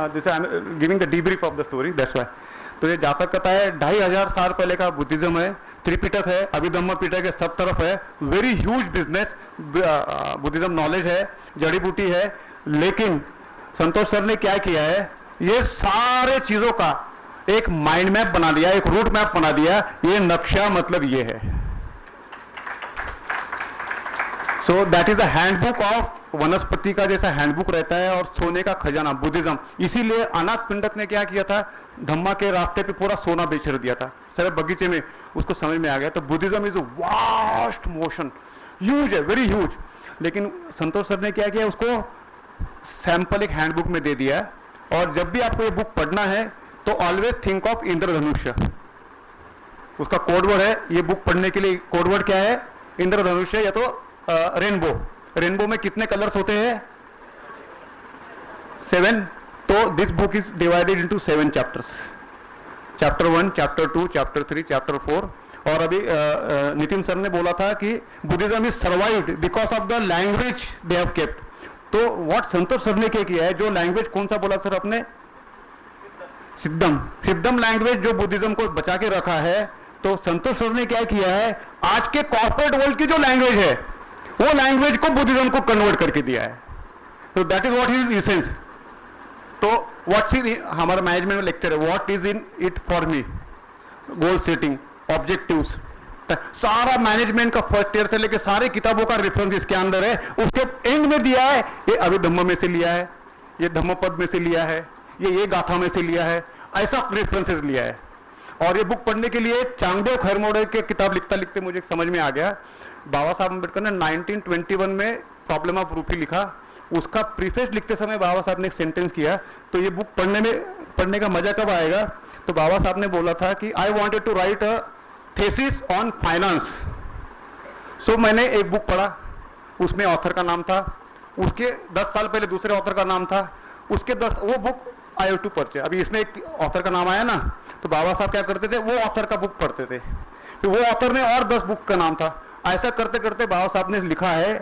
This I am giving the debrief of the story, that's why. तो ये जातक कथा है, 2500 साल पहले का बुद्धिज्म है, त्रिपिटक है, अभिधम्म पिटक है, सब तरफ है, very huge business, Buddhism knowledge है, जड़ी बूटी है। लेकिन संतोष सर ने क्या किया है, ये सारे चीजों का एक माइंड मैप बना दिया, एक रूट मैप बना दिया। ये नक्शा मतलब ये है। So that is the handbook of वनस्पति का जैसा हैंडबुक रहता है, और सोने का खजाना बुद्धिज्म। इसीलिए अनाथ पिंडक ने क्या किया था, धम्मा के रास्ते पे पूरा सोना बेच दिया था, सिर्फ बगीचे में। उसको समझ में आ गया। तो Buddhism is vast motion, huge है, वेरी ह्यूज। लेकिन संतोष सर ने क्या किया, उसको सैंपल एक हैंडबुक में दे दिया। और जब भी आपको ये बुक पढ़ना है तो ऑलवेज थिंक ऑफ इंद्रधनुष्य, उसका कोडवर्ड है। ये बुक पढ़ने के लिए कोडवर्ड क्या है, इंद्रधनुष्य या तो रेनबो। रेनबो में कितने कलर्स होते हैं, 7। तो this book is divided into 7 chapters, chapter 1, chapter 2, chapter 3, chapter 4। और अभी नितिन सर ने बोला था कि Buddhism is survived because of the language they have kept. तो व्हाट संतोष सर ने क्या किया है, जो लैंग्वेज कौन सा बोला सर आपने, सिद्धम, सिद्धम लैंग्वेज जो बुद्धिज्म को बचा के रखा है। तो संतोष सर ने क्या किया है, आज के कॉर्पोरेट वर्ल्ड की जो लैंग्वेज है वो लैंग्वेज को बुद्धिज्म को कन्वर्ट करके दिया है। तो that is what is essence. तो व्हाट इज, हमारा मैनेजमेंट में लेक्चर है, what is in it for me, goal setting, objectives, सारा मैनेजमेंट का फर्स्ट ईयर से लेके सारे किताबों का रेफरेंस इसके अंदर है। उसके एंड में दिया है, ये अभिधम्म में से लिया है, ये धम्मपद में से लिया है, ये गाथा में से लिया है, ऐसा रेफरेंसेस लिया है। और ये बुक पढ़ने के लिए चांगदेव खैरमोड़े के किताब लिखता लिखते मुझे समझ में आ गया, बाबा साहब अम्बेडकर ने 1921 में प्रॉब्लम ऑफ रूपी लिखा। उसका प्रीफेस लिखते समय बाबा साहब ने एक सेंटेंस किया। तो ये बुक पढ़ने का मजा कब आएगा, तो बाबा साहब ने बोला था कि I wanted to write a thesis on finance. So मैंने एक बुक पढ़ा, उसमें ऑथर का नाम था, उसके 10 साल पहले दूसरे ऑथर का नाम था, उसके 10, वो बुक आई टू परचेज। अभी इसमें एक ऑथर का नाम आया ना, तो बाबा साहब क्या करते थे, वो ऑथर का बुक पढ़ते थे, तो वो ऑथर ने और 10 बुक का नाम था। ऐसा करते करते बाबा साहब ने लिखा है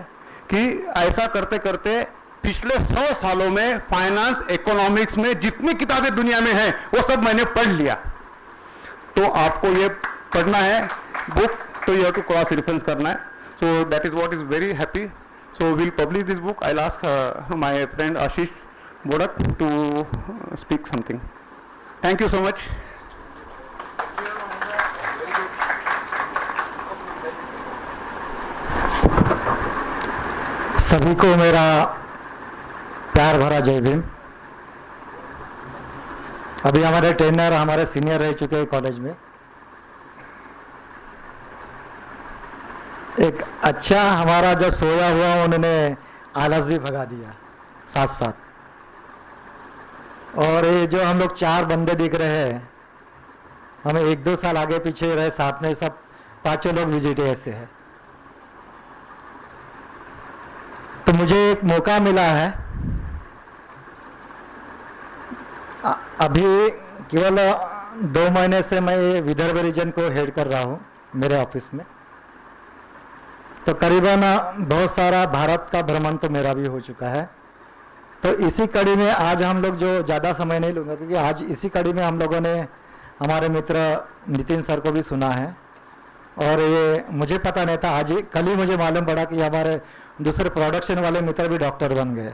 कि ऐसा करते करते पिछले 100 सालों में फाइनेंस, इकोनॉमिक्स में जितनी किताबें दुनिया में हैं वो सब मैंने पढ़ लिया। तो आपको ये पढ़ना है बुक, तो you have to cross reference करना है। So that is what is very happy. So will publish this book. I ask my friend Ashish Bodak to speak something. Thank you so much. सभी को मेरा प्यार भरा जय भीम। अभी हमारे ट्रेनर, हमारे सीनियर रह चुके हैं कॉलेज में। एक अच्छा हमारा जो सोया हुआ उन्होंने आलस भी भगा दिया साथ साथ। और ये जो हम लोग 4 बंदे दिख रहे हैं, हमें 1-2 साल आगे पीछे रहे साथ में, सब 5 लोग विजिट ऐसे हैं। तो मुझे एक मौका मिला है, अभी केवल 2 महीने से मैं ये विदर्भ रीजन को हेड कर रहा हूँ मेरे ऑफिस में। तो करीबन बहुत सारा भारत का भ्रमण तो मेरा भी हो चुका है। तो इसी कड़ी में आज हम लोग, जो ज़्यादा समय नहीं लूँगा क्योंकि आज इसी कड़ी में हम लोगों ने हमारे मित्र नितिन सर को भी सुना है। और ये मुझे पता नहीं था, आज कल ही मुझे मालूम पड़ा कि हमारे दूसरे प्रोडक्शन वाले मित्र भी डॉक्टर बन गए।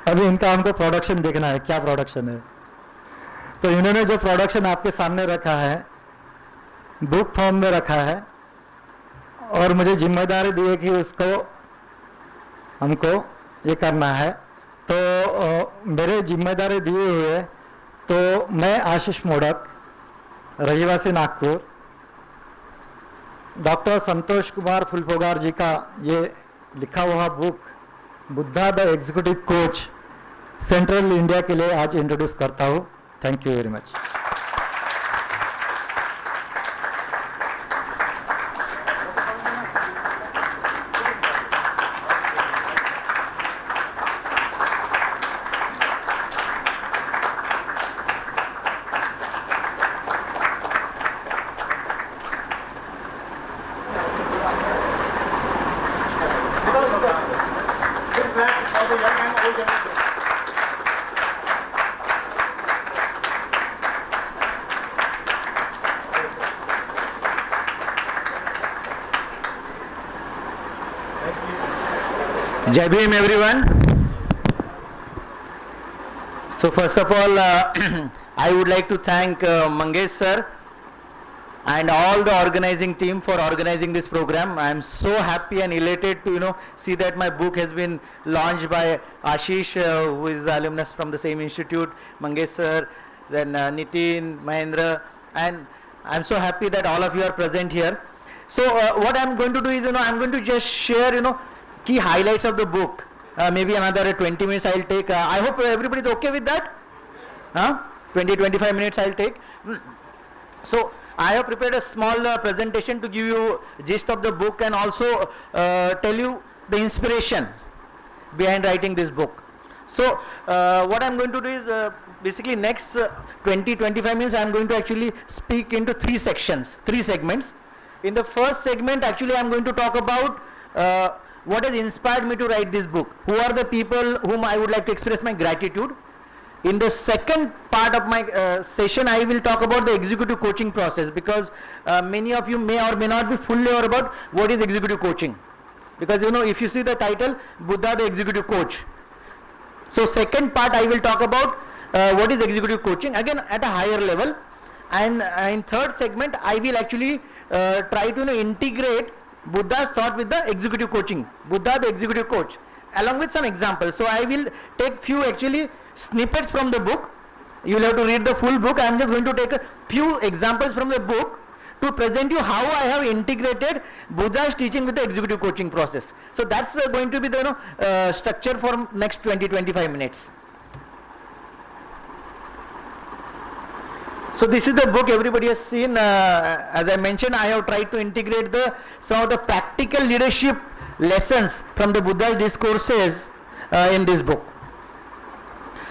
अभी इनका हमको प्रोडक्शन देखना है, क्या प्रोडक्शन है। तो इन्होंने जो प्रोडक्शन आपके सामने रखा है, बुक फॉर्म में रखा है, और मुझे जिम्मेदारी दी है कि उसको हमको ये करना है। तो मेरे जिम्मेदारी दिए हुए, तो मैं आशीष मोडक, रहिवासी नागपुर, डॉक्टर संतोष कुमार फुलफोगार जी का ये लिखा हुआ book Buddha the executive coach central India के लिए आज इंट्रोड्यूस करता हूँ। Thank you very much. Jai Bhim everyone. So first of all, I would like to thank Mangesh sir and all the organizing team for organizing this program. I am so happy and elated to see that my book has been launched by Ashish, who is the alumnus from the same institute, Mangesh sir, then Nitin, Mahendra, and I am so happy that all of you are present here. So what I am going to do is I am going to just share key highlights of the book. Maybe another 20 minutes I'll take. I hope everybody is okay with that. 20-25 minutes I'll take. So I have prepared a small presentation to give you gist of the book and also tell you the inspiration behind writing this book. So what I'm going to do is basically next 20-25 minutes I'm going to actually speak into three segments. In the first segment actually I'm going to talk about what has inspired me to write this book. Who are the people whom I would like to express my gratitude. In the second part of my session, I will talk about the executive coaching process, because many of you may or may not be fully aware about what is executive coaching. Because if you see the title, Buddha the Executive Coach. So second part I will talk about what is executive coaching, again at a higher level. And in third segment, I will actually try to integrate Buddha's thought with the executive coaching, Buddha the executive coach, along with some examples. So I will take few actually snippets from the book. You will have to read the full book. I am just going to take a few examples from the book to present you how I have integrated Buddha's teaching with the executive coaching process. So that's going to be the structure for next 20-25 minutes. So this is the book everybody has seen. As I mentioned, I have tried to integrate some of the practical leadership lessons from the Buddha's discourses in this book.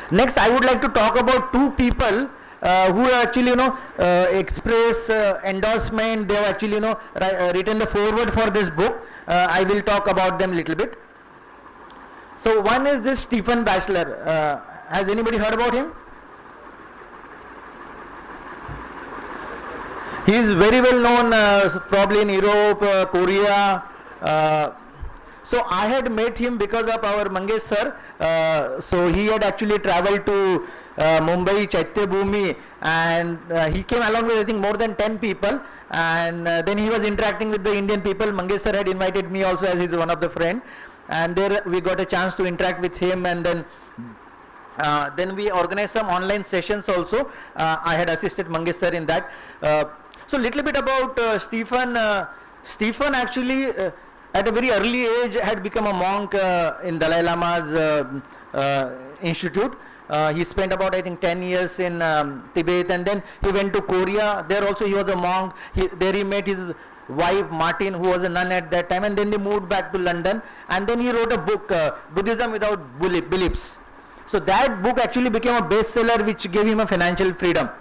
Next, I would like to talk about two people who actually express endorsement. They have actually written the foreword for this book. I will talk about them a little bit. So one is this Stephen Batchelor. Has anybody heard about him? He is very well known probably in Europe, Korea. So I had met him because of our Mangesh sir. So he had actually traveled to Mumbai, Chaitya Bhumi, and he came along with I think more than 10 people, and then he was interacting with the Indian people. Mangesh sir had invited me also, as he's one of the friend, and there we got a chance to interact with him, and then we organized some online sessions also. I had assisted Mangesh sir in that. So little bit about Stephen. Stephen actually at a very early age had become a monk in Dalai Lama's institute. He spent about I think 10 years in Tibet, and then he went to Korea. There also he was a monk. There he met his wife Martin, who was a nun at that time, and then they moved back to London, and then he wrote a book, Buddhism Without Beliefs. So that book actually became a bestseller, which gave him a financial freedom.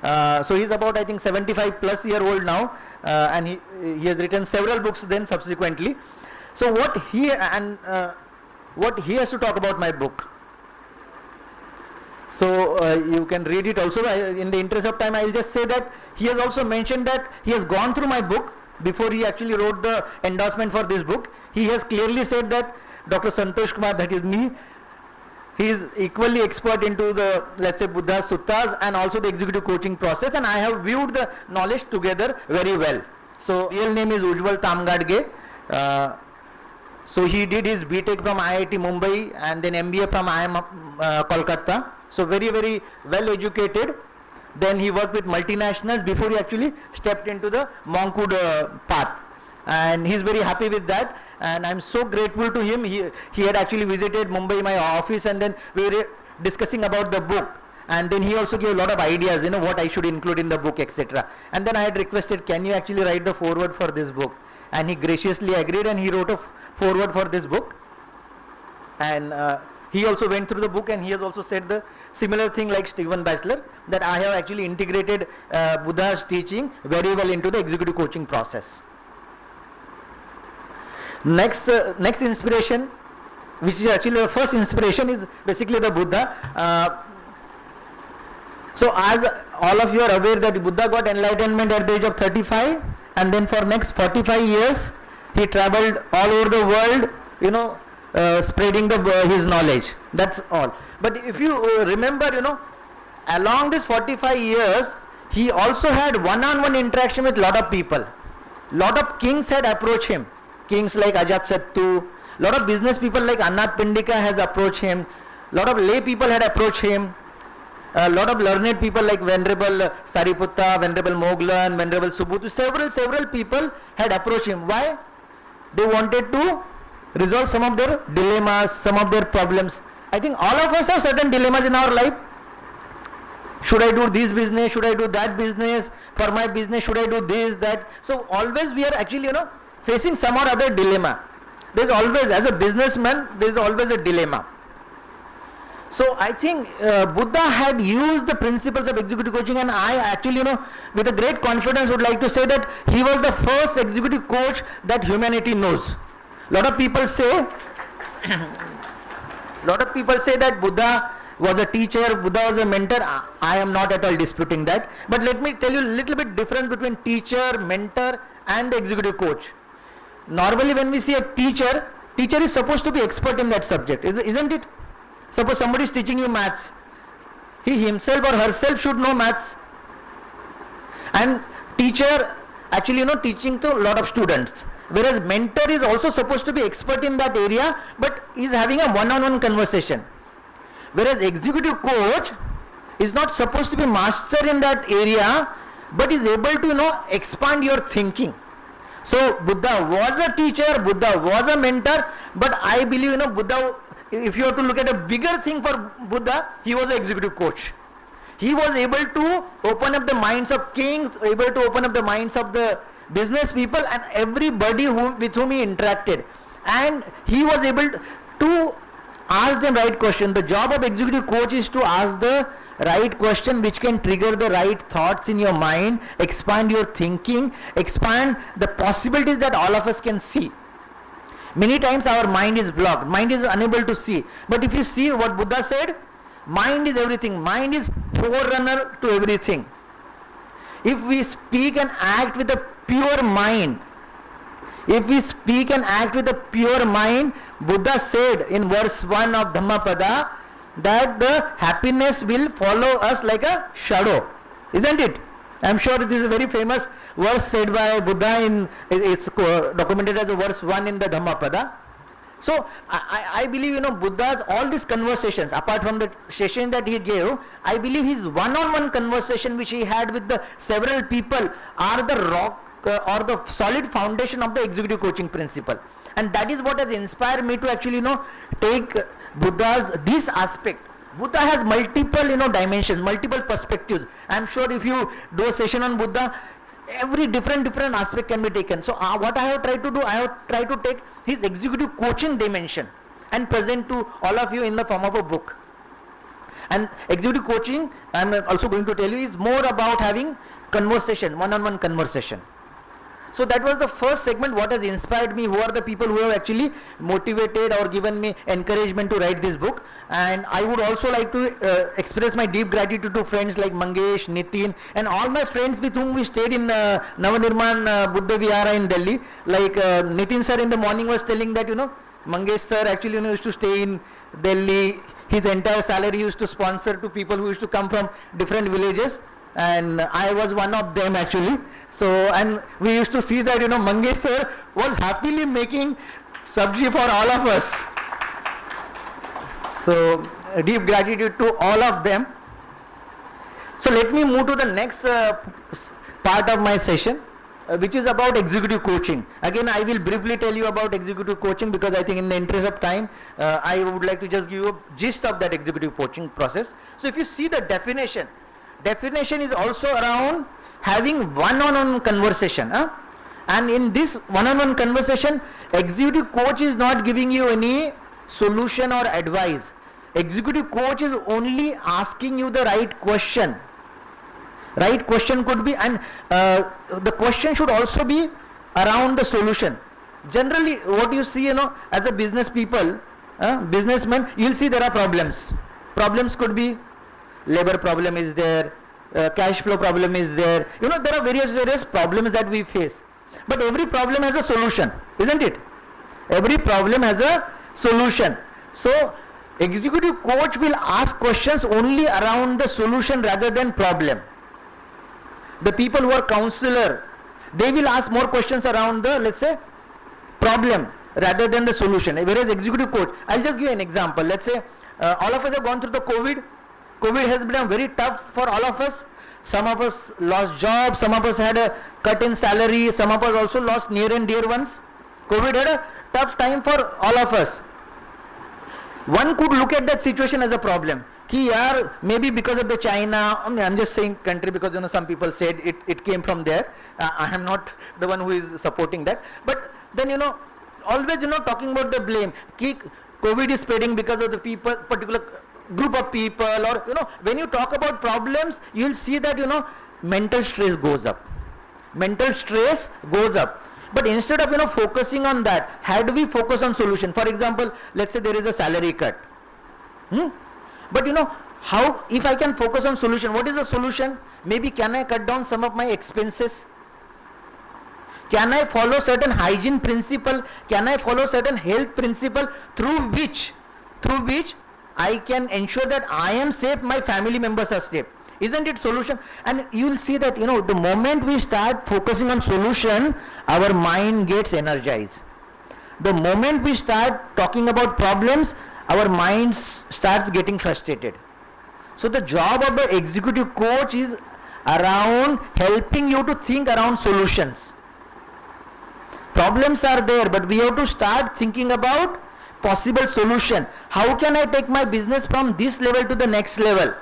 So he's about I think 75 plus year old now, and he has written several books then subsequently. So what he has to talk about my book. So you can read it also. In the interest of time, I will just say that he has also mentioned that he has gone through my book before he actually wrote the endorsement for this book. He has clearly said that Dr. Santosh Kumar, that is me, he is equally expert into the, let's say, Buddha Suttas and also the executive coaching process, and I have viewed the knowledge together very well. So real name is Ujjwal Tamgadge. So he did his BTech from IIT Mumbai and then MBA from IIM Kolkata. So very, very well educated. Then he worked with multinationals before he actually stepped into the monkhood path. And he's very happy with that, and I'm so grateful to him. He had actually visited Mumbai, my office, and then we were discussing about the book, and then he also gave a lot of ideas, what I should include in the book, etc. And then I had requested, can you actually write the foreword for this book? And he graciously agreed, and he wrote a foreword for this book. And he also went through the book, and he has also said the similar thing like Stephen Batchelor, that I have actually integrated Buddha's teaching very well into the executive coaching process. Next inspiration, which is actually the first inspiration, is basically the Buddha. So as all of you are aware that Buddha got enlightenment at the age of 35, and then for next 45 years he traveled all over the world, spreading his knowledge. That's all. But if you remember, along this 45 years, he also had one-on-one interaction with lot of people. Lot of kings had approached him. Kings like Ajatasattu, lot of business people like Annath Pindika has approached him. Lot of lay people had approached him. A lot of learned people like Venerable Sariputta, Venerable Moglan, Venerable Subhutu, several people had approached him. Why? They wanted to resolve some of their dilemmas, some of their problems. I think all of us have certain dilemmas in our life. Should I do this business? Should I do that business? For my business, should I do this, that? So always we are actually, facing some or other dilemma. There is always, as a businessman, there is always a dilemma. So I think Buddha had used the principles of executive coaching, and I actually, with a great confidence would like to say that he was the first executive coach that humanity knows. Lot of people say that Buddha was a teacher, Buddha was a mentor. I am not at all disputing that. But let me tell you a little bit difference between teacher, mentor and the executive coach. Normally when we see a teacher is supposed to be expert in that subject, isn't it? Suppose somebody is teaching you maths. He himself or herself should know maths. And teacher actually, teaching to a lot of students. Whereas mentor is also supposed to be expert in that area, but is having a one-on-one conversation. Whereas executive coach is not supposed to be master in that area, but is able to, expand your thinking. So Buddha was a teacher, Buddha was a mentor, but I believe, Buddha, if you have to look at a bigger thing for Buddha, he was an executive coach. He was able to open up the minds of kings, able to open up the minds of the business people and everybody with whom he interacted. And he was able to ask the right question. The job of executive coach is to ask the right question which can trigger the right thoughts in your mind, expand your thinking, expand the possibilities that all of us can see. Many times our mind is blocked, mind is unable to see. But if you see what Buddha said, mind is everything, mind is forerunner to everything. If we speak and act with a pure mind, Buddha said in verse 1 of Dhammapada that the happiness will follow us like a shadow, isn't it? I am sure this is a very famous verse said by Buddha, it's documented as a verse 1 in the Dhammapada. So I believe, Buddha's all these conversations, apart from the session that he gave, I believe his one-on-one conversation which he had with the several people are the rock or the solid foundation of the executive coaching principle. And that is what has inspired me to actually, take Buddha's this aspect. Buddha has multiple, dimensions, multiple perspectives. I am sure if you do a session on Buddha, every different aspect can be taken. So what I have tried to do, I have tried to take his executive coaching dimension and present to all of you in the form of a book. And executive coaching, I am also going to tell you, is more about having conversation, one-on-one conversation. So that was the first segment, what has inspired me, who are the people who have actually motivated or given me encouragement to write this book. And I would also like to express my deep gratitude to friends like Mangesh, Nitin and all my friends with whom we stayed in Navanirman Buddha Vihara in Delhi. Like Nitin sir in the morning was telling that, Mangesh sir actually used to stay in Delhi. His entire salary used to sponsor to people who used to come from different villages. And I was one of them actually. So, and we used to see that, Mangesh sir was happily making sabji for all of us. So, deep gratitude to all of them. So, let me move to the next part of my session, which is about executive coaching. Again, I will briefly tell you about executive coaching because I think in the interest of time, I would like to just give you a gist of that executive coaching process. So, if you see the definition is also around having one-on-one conversation. And in this one-on-one conversation, executive coach is not giving you any solution or advice. Executive coach is only asking you the right question. Right question could be, and the question should also be around the solution. Generally, what you see, as a business people, businessmen, you will see there are problems. Problems could be labor problem is there, cash flow problem is there. There are various problems that we face. But every problem has a solution, isn't it? Every problem has a solution. So executive coach will ask questions only around the solution rather than problem. The people who are counselor, they will ask more questions around the, let's say, problem rather than the solution. Whereas executive coach, I'll just give you an example. Let's say all of us have gone through the COVID. COVID has been very tough for all of us. Some of us lost jobs, some of us had a cut in salary, some of us also lost near and dear ones. COVID had a tough time for all of us. One could look at that situation as a problem. Ki yaar, maybe because of the China, I'm just saying country because some people said it came from there. I am not the one who is supporting that. But then always talking about the blame. Ki COVID is spreading because of the people, particular group of people, or when you talk about problems, you'll see that mental stress goes up. Mental stress goes up. But instead of focusing on that, how do we focus on solution? For example, let's say there is a salary cut. But how, if I can focus on solution, what is the solution? Maybe can I cut down some of my expenses? Can I follow certain hygiene principle? Can I follow certain health principle through which I can ensure that I am safe, my family members are safe? Isn't it solution? And you will see that the moment we start focusing on solution, our mind gets energized. The moment we start talking about problems, our mind starts getting frustrated. So the job of the executive coach is around helping you to think around solutions. Problems are there, but we have to start thinking about possible solution. How can I take my business from this level to the next level?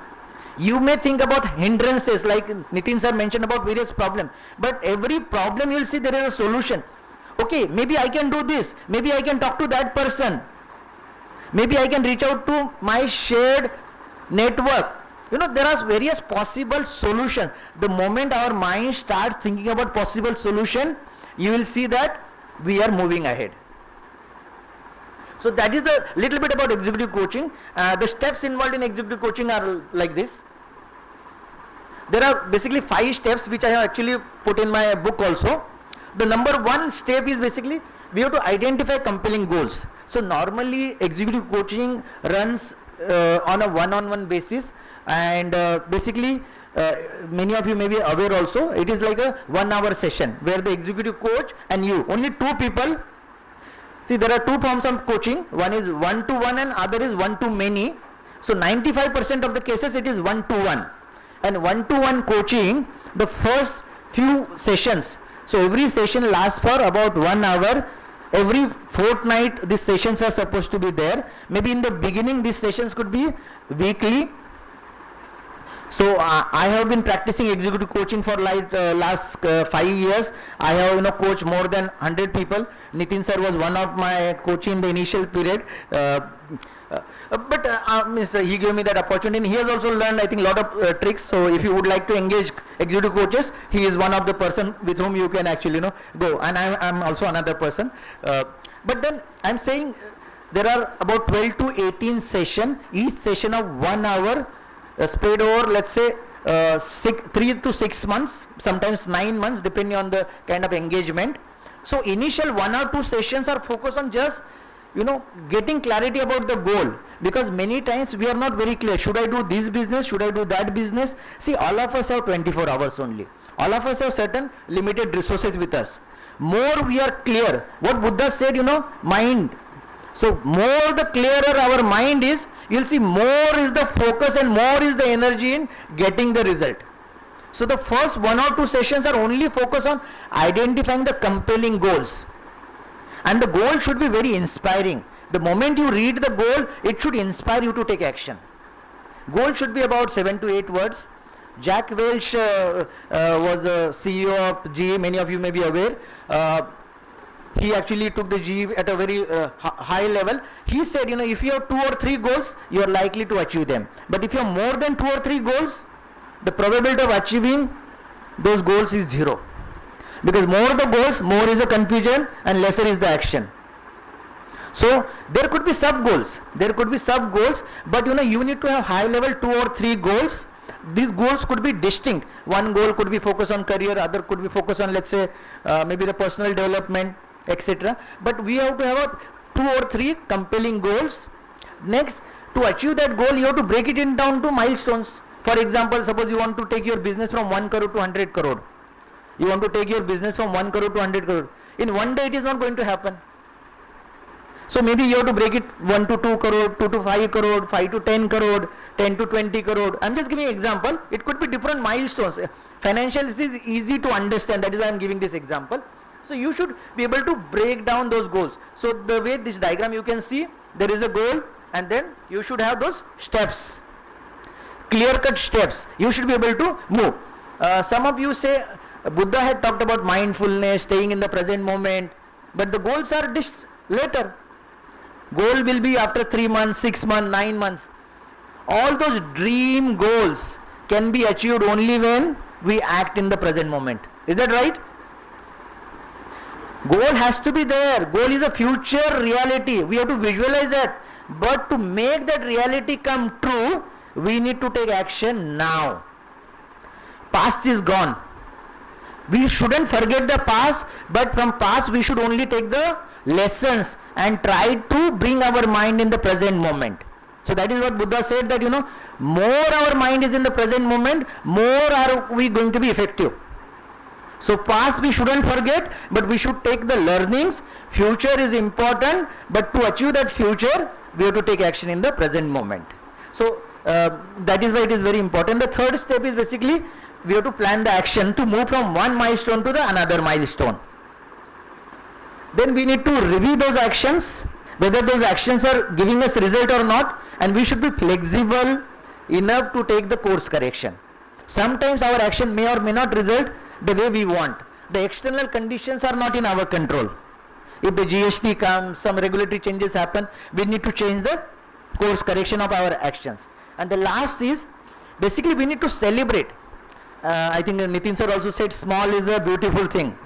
You may think about hindrances, like Nitin sir mentioned about various problems, but every problem you'll see there is a solution. Okay, maybe I can do this, maybe I can talk to that person, maybe I can reach out to my shared network. There are various possible solutions. The moment our mind starts thinking about possible solution, you will see that we are moving ahead. So that is the little bit about executive coaching. The steps involved in executive coaching are like this. There are basically 5 steps which I have actually put in my book also. The number 1 step is basically we have to identify compelling goals. So normally executive coaching runs on a one-on-one basis, and basically many of you may be aware also, it is like a 1-hour session where the executive coach and you, only 2 people. See, there are 2 forms of coaching. One is one-to-one and other is one-to-many. So 95% of the cases it is one-to-one. And one-to-one coaching, the first few sessions, so every session lasts for about 1 hour. Every fortnight these sessions are supposed to be there. Maybe in the beginning these sessions could be weekly. So I have been practicing executive coaching for like last 5 years. I have coached more than 100 people. Nitin sir was one of my coaching in the initial period. But he gave me that opportunity, and he has also learned, I think, a lot of tricks. So if you would like to engage executive coaches, he is one of the person with whom you can actually go. And I'm also another person. But then I'm saying there are about 12 to 18 sessions, each session of 1 hour, spread over, let's say 3 to 6 months, sometimes 9 months, depending on the kind of engagement. So initial 1 or 2 sessions are focused on just getting clarity about the goal, because many times we are not very clear. Should I do this business? Should I do that business? See, all of us have 24 hours only. All of us have certain limited resources with us. More we are clear. What Buddha said, mind. So more the clearer our mind is, you'll see more is the focus and more is the energy in getting the result. So the first 1 or 2 sessions are only focused on identifying the compelling goals. And the goal should be very inspiring. The moment you read the goal, it should inspire you to take action. Goal should be about 7 to 8 words. Jack Welch was a CEO of GE, many of you may be aware. He actually took the GE at a very high level. He said, if you have 2 or 3 goals, you are likely to achieve them. But if you have more than 2 or 3 goals, the probability of achieving those goals is 0. Because more the goals, more is the confusion and lesser is the action. So there could be sub goals. But you need to have high level 2 or 3 goals. These goals could be distinct. One goal could be focused on career, other could be focused on, let's say, maybe the personal development, etc. But we have to have 2 or 3 compelling goals. Next, to achieve that goal, you have to break it in down to milestones. For example, suppose you want to take your business from 1 crore to 100 crore. You want to take your business from 1 crore to 100 crore. In one day, it is not going to happen. So maybe you have to break it 1 to 2 crore, 2 to 5 crore, 5 to 10 crore, 10 to 20 crore. I'm just giving an example. It could be different milestones. Financial is easy to understand. That is why I'm giving this example. So you should be able to break down those goals. So the way this diagram you can see, there is a goal and then you should have those steps. Clear-cut steps. You should be able to move. Some of you say Buddha had talked about mindfulness, staying in the present moment, but the goals are later. Goal will be after 3 months, 6 months, 9 months. All those dream goals can be achieved only when we act in the present moment. Is that right? Goal has to be there. Goal is a future reality. We have to visualize that. But to make that reality come true, we need to take action now. Past is gone. We shouldn't forget the past, but from past we should only take the lessons and try to bring our mind in the present moment. So that is what Buddha said, that more our mind is in the present moment, more are we going to be effective. So past we shouldn't forget, but we should take the learnings. Future is important, but to achieve that future, we have to take action in the present moment. So that is why it is very important. The third step is basically we have to plan the action to move from one milestone to the another milestone. Then we need to review those actions, whether those actions are giving us result or not, and we should be flexible enough to take the course correction. Sometimes our action may or may not result the way we want. The external conditions are not in our control. If the GST comes, some regulatory changes happen, we need to change the course correction of our actions. And the last is, basically we need to celebrate. I think Nitin sir also said small is a beautiful thing.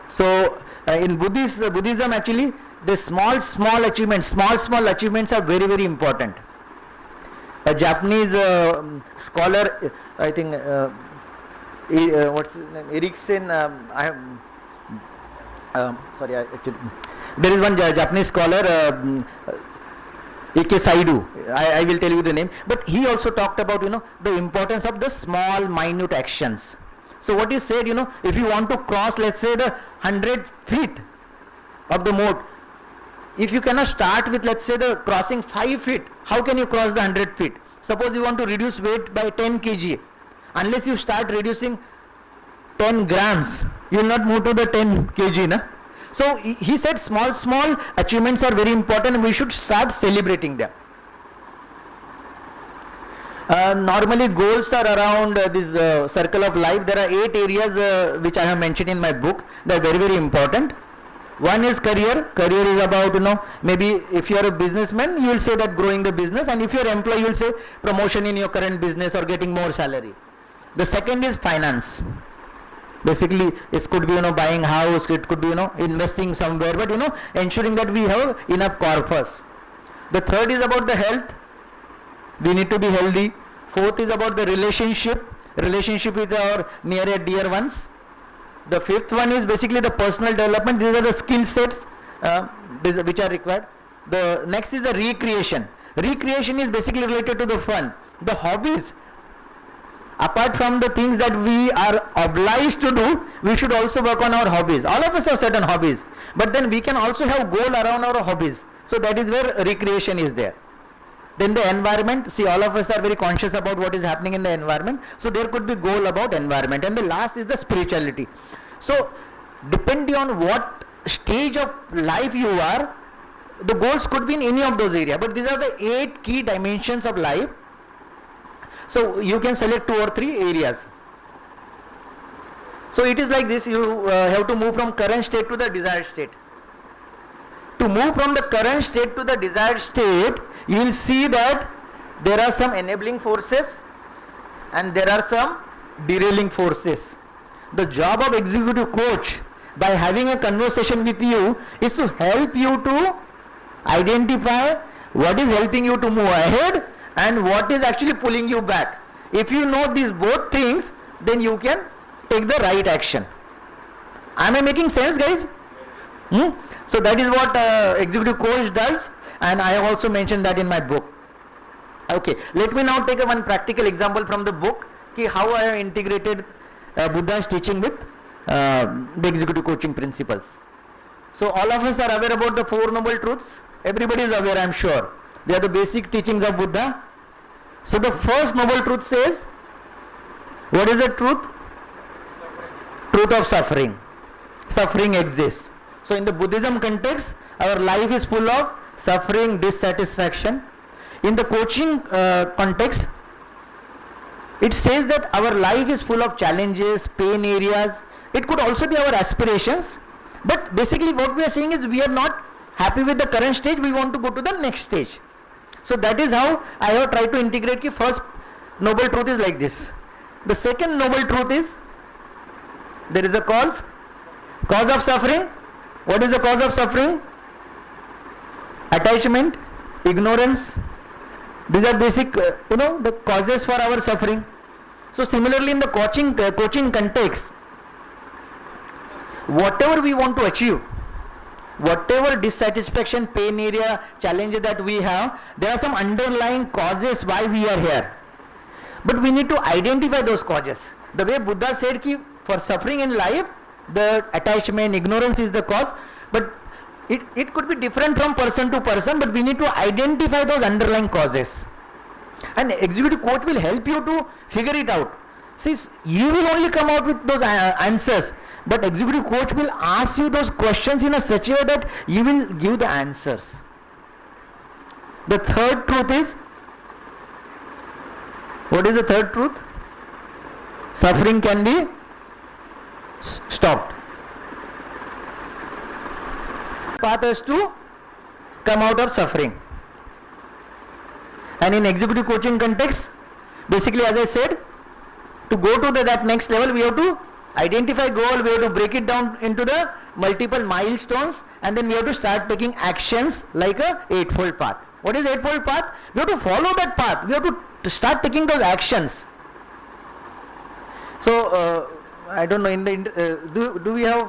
So in Buddhism actually, the small achievements are very, very important. A Japanese scholar, I think, what's his name? Erikson, there is one Japanese scholar, A.K. Saidu, I will tell you the name, but he also talked about, the importance of the small, minute actions. So what he said, if you want to cross, let's say, the 100 feet of the moat, if you cannot start with, let's say, the crossing 5 feet, how can you cross the 100 feet? Suppose you want to reduce weight by 10 kg. Unless you start reducing 10 grams, you will not move to the 10 kg. Na? So he said small achievements are very important and we should start celebrating them. Normally goals are around this circle of life. There are 8 areas which I have mentioned in my book. They are very, very important. One is career. Career is about, maybe if you are a businessman, you will say that growing the business, and if you are an employee, you will say promotion in your current business or getting more salary. The second is finance. Basically, it could be, buying house, it could be, investing somewhere, but, ensuring that we have enough corpus. The third is about the health. We need to be healthy. Fourth is about the relationship with our near and dear ones. The fifth one is basically the personal development. These are the skill sets which are required. The next is the recreation. Recreation is basically related to the fun. The hobbies. Apart from the things that we are obliged to do, we should also work on our hobbies. All of us have certain hobbies, but then we can also have goal around our hobbies. So that is where recreation is there. Then the environment, see, all of us are very conscious about what is happening in the environment, so there could be goal about environment. And the last is the spirituality. So depending on what stage of life you are, the goals could be in any of those areas, but these are the 8 key dimensions of life. So you can select 2 or 3 areas. So it is like this, you have to move from current state to the desired state. To move from the current state to the desired state, you will see that there are some enabling forces and there are some derailing forces. The job of executive coach, by having a conversation with you, is to help you to identify what is helping you to move ahead and what is actually pulling you back. If you know these both things, then you can take the right action. Am I making sense, guys? So that is what executive coach does, and I have also mentioned that in my book. Okay, let me now take one practical example from the book, how I have integrated Buddha's teaching with the executive coaching principles. So all of us are aware about the Four Noble Truths. Everybody is aware, I am sure. They are the basic teachings of Buddha. So the first Noble Truth says, what is the truth? Truth of suffering. Suffering exists. So in the Buddhism context, our life is full of suffering, dissatisfaction. In the coaching context, it says that our life is full of challenges, pain areas. It could also be our aspirations. But basically what we are saying is we are not happy with the current stage, we want to go to the next stage. So that is how I have tried to integrate the first noble truth is like this. The second noble truth is, there is a cause of suffering. What is the cause of suffering? Attachment, ignorance. These are basic, the causes for our suffering. So similarly in the coaching context, whatever we want to achieve, whatever dissatisfaction, pain area, challenges that we have, there are some underlying causes why we are here. But we need to identify those causes. The way Buddha said ki for suffering in life, the attachment, ignorance is the cause, but it could be different from person to person, but we need to identify those underlying causes. And executive coach will help you to figure it out. See, you will only come out with those answers, but executive coach will ask you those questions in a such a way that you will give the answers. The third truth is, what is the third truth? Suffering can be stopped. Path is to come out of suffering. And in executive coaching context, basically as I said, to go to that next level, we have to identify goal, we have to break it down into the multiple milestones, and then we have to start taking actions like a eightfold path. What is eightfold path? We have to follow that path. We have to start taking those actions. So I don't know, in the do we have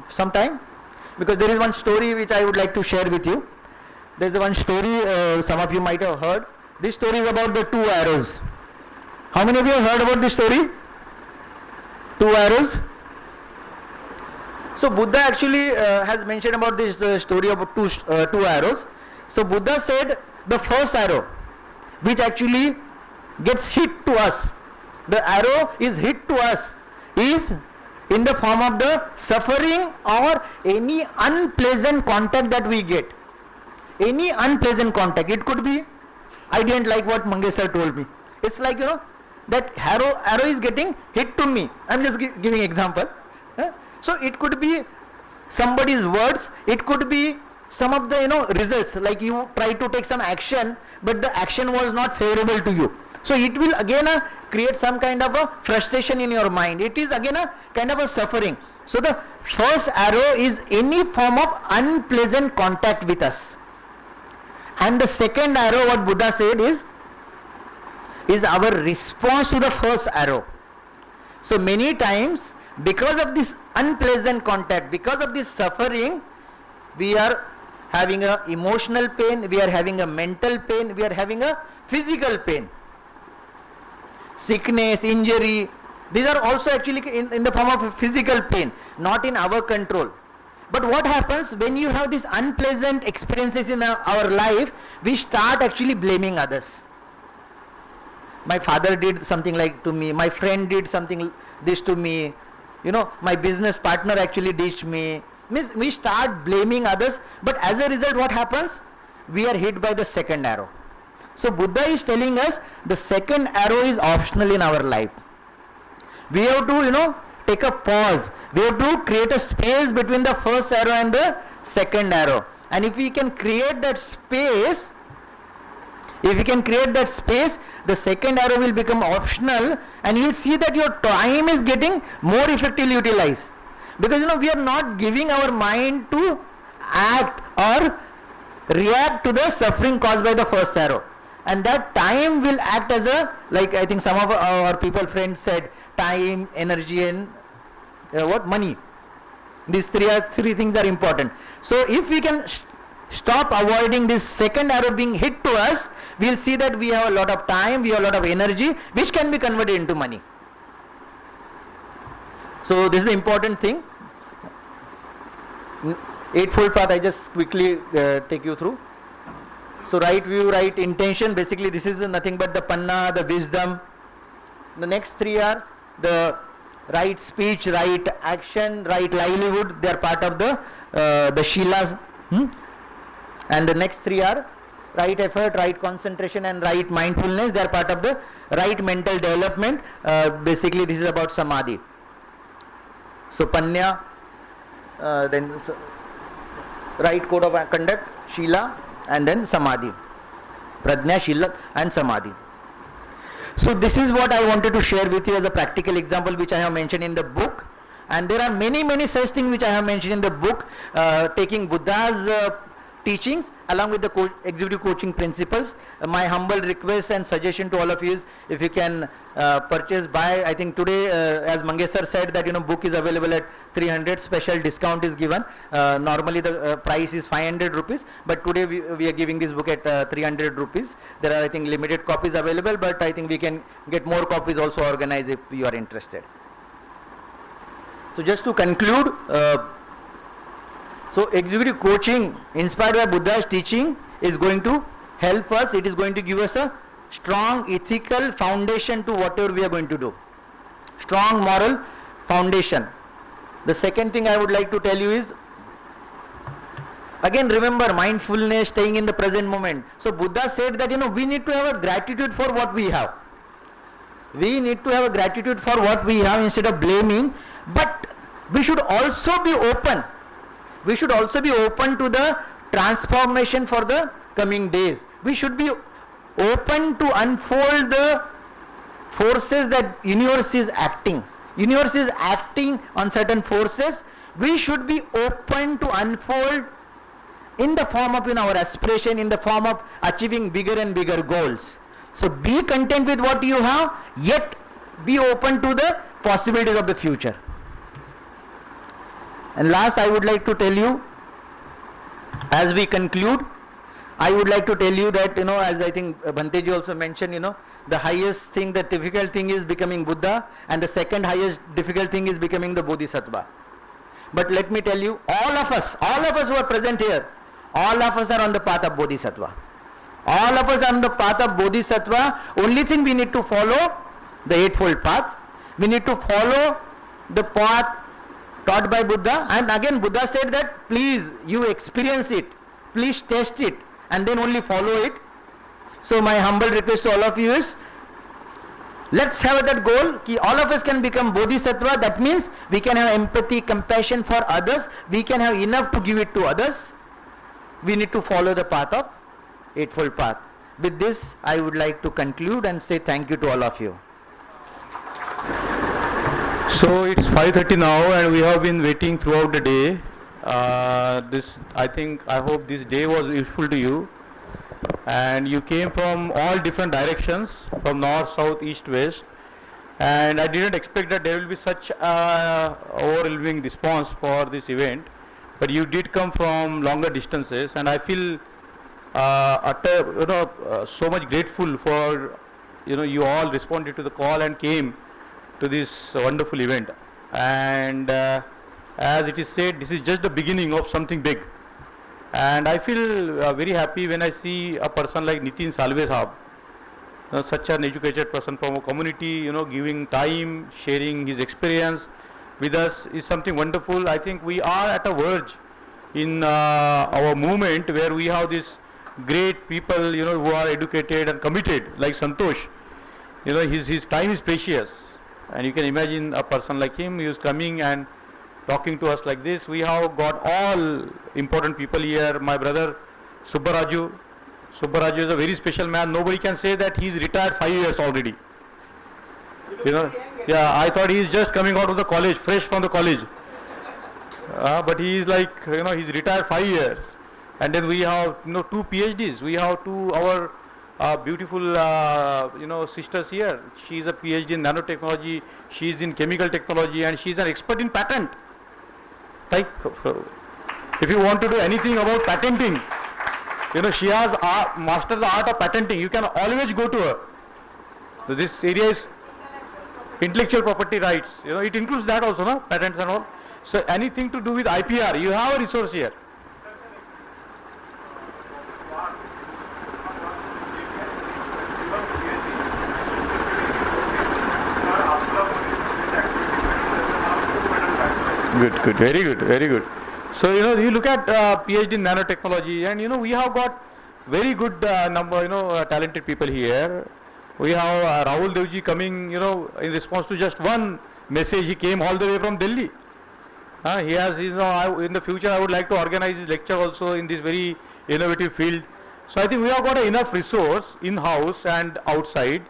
some time? Because there is one story which I would like to share with you. There is one story some of you might have heard. This story is about the two arrows. How many of you have heard about this story? Two arrows. So Buddha actually has mentioned about this story about two arrows. So Buddha said the first arrow, which actually gets hit to us, the arrow is hit to us, is in the form of the suffering or any unpleasant contact that we get. Any unpleasant contact. It could be, I didn't like what Mangesh sir told me. It's like, that arrow is getting hit to me. I'm just giving example. So it could be somebody's words. It could be some of the results, like you try to take some action, but the action was not favorable to you. So it will again create some kind of a frustration in your mind. It is again a kind of a suffering. So the first arrow is any form of unpleasant contact with us. And the second arrow, what Buddha said is our response to the first arrow. So many times, because of this unpleasant contact, because of this suffering, we are having a emotional pain, we are having a mental pain, we are having a physical pain. Sickness, injury, these are also actually in the form of physical pain, not in our control. But what happens when you have these unpleasant experiences in our life, we start actually blaming others. My father did something like to me, my friend did something this to me, my business partner actually ditched me. Means we start blaming others, but as a result what happens? We are hit by the second arrow. So Buddha is telling us the second arrow is optional in our life. We have to, take a pause. We have to create a space between the first arrow and the second arrow. And if we can create that space, the second arrow will become optional, and you will see that your time is getting more effectively utilized. Because we are not giving our mind to act or react to the suffering caused by the first arrow. And that time will act as a, like I think some of our friends said, time, energy and money. These three things are important. So if we can stop avoiding this second arrow being hit to us, we'll see that we have a lot of time, we have a lot of energy, which can be converted into money. So this is the important thing. Eightfold path, I just quickly take you through. So right view, right intention, basically this is nothing but the panna, the wisdom. The next three are the right speech, right action, right livelihood. They are part of the Shilas. And the next three are right effort, right concentration, and right mindfulness. They are part of the right mental development. Basically this is about Samadhi. So Panya, then right code of conduct, Shila, and then Samadhi. Prajna, Shila, and Samadhi. So this is what I wanted to share with you as a practical example which I have mentioned in the book. And there are many such things which I have mentioned in the book, taking Buddha's teachings along with the executive coaching principles. My humble request and suggestion to all of you is, if you can purchase, buy. I think today, as Mangesh sir said, that book is available at 300, special discount is given. Normally the price is 500 rupees, but today we are giving this book at 300 rupees. There are, I think, limited copies available, but I think we can get more copies also organized if you are interested. So just to conclude, so executive coaching inspired by Buddha's teaching is going to help us. It is going to give us a strong ethical foundation to whatever we are going to do. Strong moral foundation. The second thing I would like to tell you is, again remember mindfulness, staying in the present moment. So Buddha said that we need to have a gratitude for what we have. We need to have a gratitude for what we have instead of blaming, but we should also be open. We should also be open to the transformation for the coming days. We should be open to unfold the forces that universe is acting. Universe is acting on certain forces. We should be open to unfold in the form of our aspiration, in the form of achieving bigger and bigger goals. So be content with what you have, yet be open to the possibilities of the future. And last, I would like to tell you, as we conclude, I would like to tell you that, as I think Bhanteji also mentioned, the highest thing, the difficult thing is becoming Buddha, and the second highest difficult thing is becoming the Bodhisattva. But let me tell you, all of us who are present here, all of us are on the path of Bodhisattva. All of us are on the path of Bodhisattva. Only thing we need to follow, the Eightfold Path. We need to follow the path taught by Buddha, and again Buddha said that please you experience it, please test it, and then only follow it. So my humble request to all of you is, let's have that goal ki all of us can become Bodhisattva. That means we can have empathy, compassion for others, we can have enough to give it to others. We need to follow the path of Eightfold Path. With this, I would like to conclude and say thank you to all of you. So it's 5:30 now, and we have been waiting throughout the day. I hope this day was useful to you, and you came from all different directions, from north, south, east, west, and I didn't expect that there will be such overwhelming response for this event, but you did come from longer distances, and I feel so much grateful for you all responded to the call and came to this wonderful event. And as it is said, this is just the beginning of something big, and I feel very happy when I see a person like Nitin Salve Sahab, such an educated person from a community, giving time, sharing his experience with us is something wonderful. I think we are at a verge in our movement where we have these great people, who are educated and committed, like Santosh. His time is precious. And you can imagine a person like him who is coming and talking to us like this. We have got all important people here. My brother Subbaraju. Subbaraju is a very special man. Nobody can say that he is retired 5 years already. Yeah, I thought he is just coming out of the college, fresh from the college. But he is like, he's retired 5 years. And then we have, 2 PhDs. We have 2 our beautiful, sisters here. She is a PhD in nanotechnology, she is in chemical technology, and she is an expert in patent. Like, if you want to do anything about patenting, you know, she has mastered the art of patenting. You can always go to her. So this area is intellectual property rights. You know, it includes that also, no? Patents and all. So anything to do with IPR, you have a resource here. Good, very good. So, you know, you look at PhD in nanotechnology, and, you know, we have got very good number, you know, talented people here. We have Rahul Devji coming, you know, in response to just one message. He came all the way from Delhi. He has, you know, in the future I would like to organize his lecture also in this very innovative field. So I think we have got enough resource in-house and outside,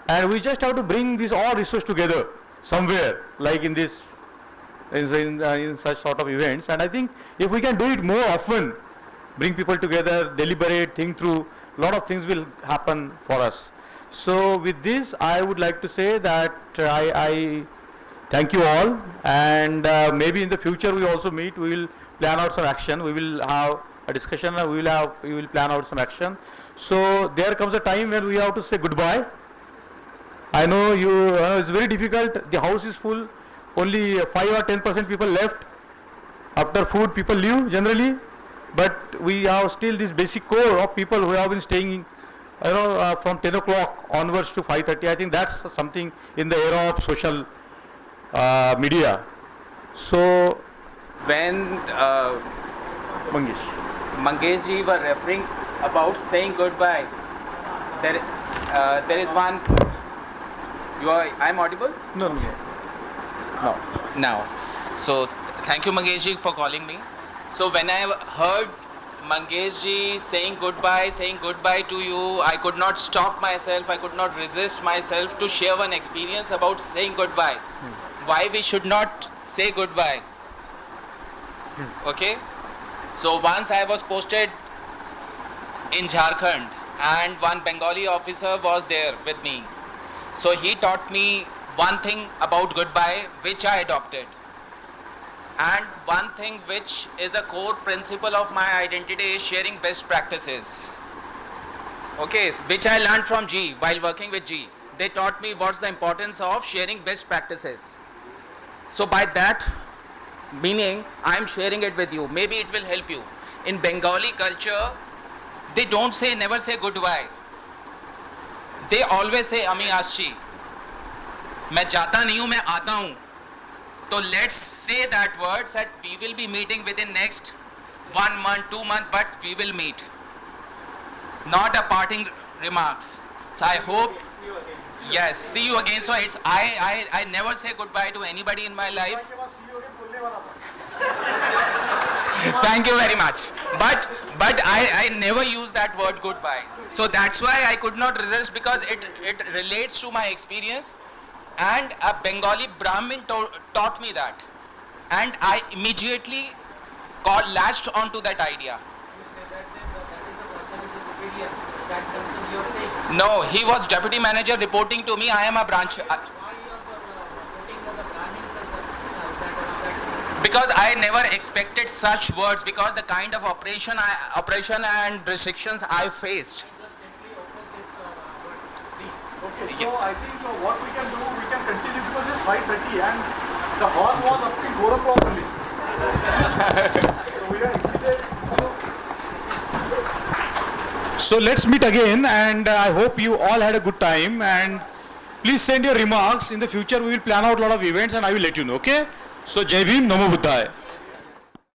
and we just have to bring these all resources together somewhere, like in this, in such sort of events. And I think if we can do it more often, bring people together, deliberate, think through, a lot of things will happen for us. So with this, I would like to say that I thank you all, and maybe in the future we also meet. We will plan out some action. We will have a discussion. We will plan out some action. So there comes a time when we have to say goodbye. I know you. It's very difficult. The house is full. Only 5 or 10% people left. After food, people leave generally. But we have still this basic core of people who have been staying, you know, from 10 o'clock onwards to 5:30. I think that's something in the era of social media. So, when Mangesh ji were referring about saying goodbye, there is one. I'm audible? No. Now. So thank you, Mangesh ji, for calling me. So when I heard Mangesh ji saying goodbye to you, I could not stop myself. I could not resist myself to share one experience about saying goodbye. Why we should not say goodbye? Okay. So once I was posted in Jharkhand, and one Bengali officer was there with me. So he taught me one thing about goodbye, which I adopted. And one thing which is a core principle of my identity is sharing best practices. Okay, which I learned from G while working with G. They taught me what's the importance of sharing best practices. So by that meaning, I'm sharing it with you. Maybe it will help you. In Bengali culture, they don't say, never say goodbye. They always say Ami Aschi. मैं जाता नहीं हूँ, मैं आता हूँ. So let's say that words that we will be meeting within next 1 month, 2 months, but we will meet. Not a parting remarks. So I hope, yes, see you again. So it's I never say goodbye to anybody in my life. Thank you very much. But I never use that word goodbye. So that's why I could not resist, because it relates to my experience. And a Bengali Brahmin taught me that. And I immediately latched onto that idea. You say that is the person is a superior. That concern you are saying. No, he was deputy manager reporting to me. I am a branch. Why you are putting the Brahmins as that? Because I never expected such words, because the kind of oppression and restrictions I faced. Just simply oppose this word, please. Okay, Yes. so I think what we can do, we can continue, because it's 5:30 and the hall was up till 4 o'clock only. So we are exceeded. So let's meet again, and I hope you all had a good time, and please send your remarks. In the future we will plan out a lot of events and I will let you know, okay? So Jai Bhim, Namo Buddhaya.